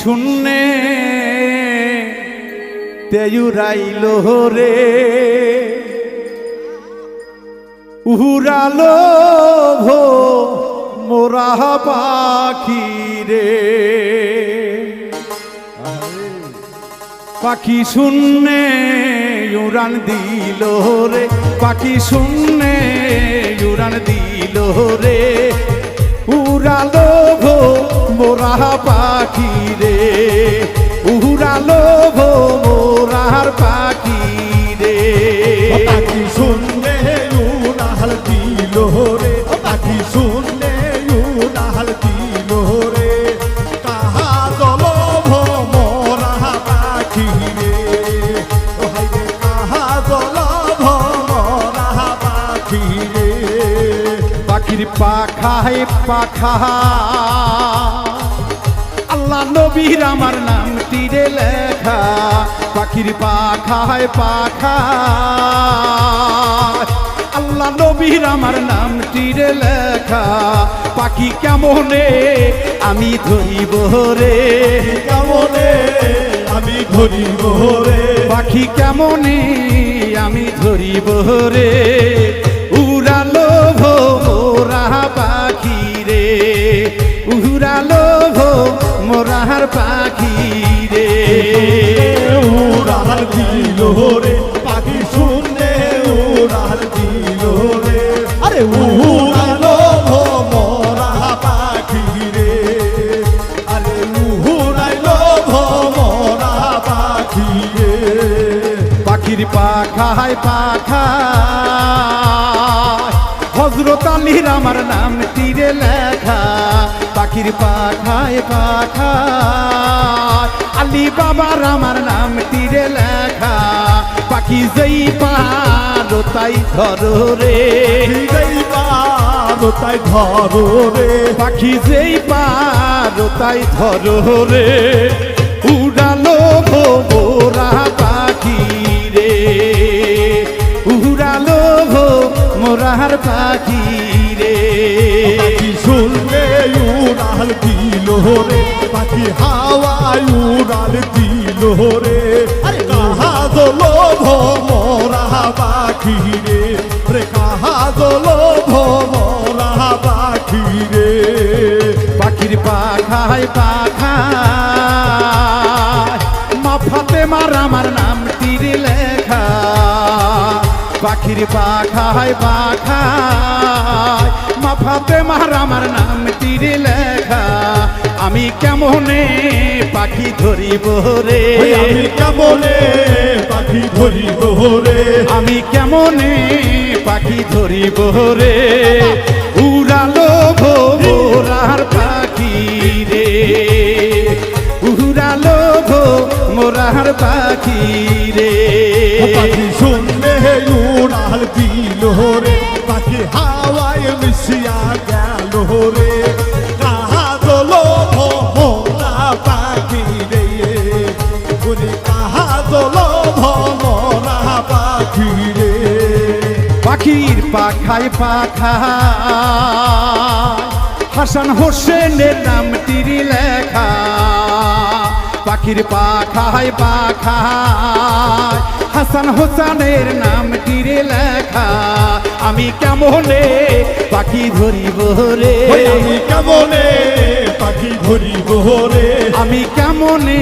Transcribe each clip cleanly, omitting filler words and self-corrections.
শূন্যে তেয়ুরাইল রে উড়ালো ভো মোরা পাখি রে পাখি শূন্যে উড়ান দিল রে পাখি শূন্যে উড়ান দিল রে উড়ালো ভো মোরা পাখি রে উড়ালো ভো মোরার পাখি রে পাখি শূন্যে উড়াল দিল রে পাখি শূন্যে উড়াল দিল রে কাহা দল ভমরা পাখি রে কাহা দল ভমরা পাখি রে পাখির পাখায় পাখা আল্লাহ নবীর আমার নাম তীরে লেখা পাখির পাখায় পাখা আল্লাহ নবীর আমার নাম তীরে লেখা পাখি কেমনে আমি ধরিব রে কেমনে আমি ধরিব রে পাখি কেমনে আমি ধরিব রে উড়ালো ভো মোরা পাখি রে উড়ালো ভো মোরার পাখি রে উড়াল দিল রে পাখি শূন্যে উড়াল দিল রে আরে উড়ালো ভমরা পাখি রে আরে উড়াইলো ভমরা পাখি রে পাখির পাখায় পাখা হযরত আলীর আমার নাম তীরে লেখা পাখির পাখায় পাখা আলী বাবার আমার নাম তীরে লেখা পাখি যেই পারো তাই ধরো রে তাই ধরো রে পাখি যেই পারো তাই ধরো রে উড়ালো ভো মোরা পাখি রে উড়ালো ভো মোরার পাখি রে পাখি শূন্যে উড়াল দিল রে পাখি হাওয়ায় উড়াল দিল রে আরে কাহা দলো ভমরা পাখি রে রে কাহা দলো ভমরা পাখি রে পাখির পাখায় পাখা মা ফাতেমার আমার নাম তীরে লেখা পাখির পাখায় পাখা মা ফাতেমার আমার নাম তীরে লেখা আমি কেমনে পাখি ধরিব রে আমি কেমনে পাখি ধরিব রে আমি কেমনে পাখি ধরিব রে উড়ালো ভো মোরার পাখি রে উড়ালো ভো মোরার পাখি রে পাখি শূন্যে উড়াল দিল রে পাখি হাওয়ায় মিশিয়া গেল রে কাহা দলো ভমরা পাখি রে বলি কাহা দলো ভমরা পাখি রে পাখির পাখায় পাখা হাসান হোসেনের নাম তীরে লেখা পাখির পাখায় পাখা হাসান হোসেনের নাম তীরে লেখা আমি কেমনে পাখি ধরিব রে আমি কেমনে পাখি ধরিব রে আমি কেমনে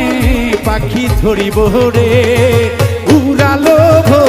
পাখি ধরিব রে উড়ালো ভো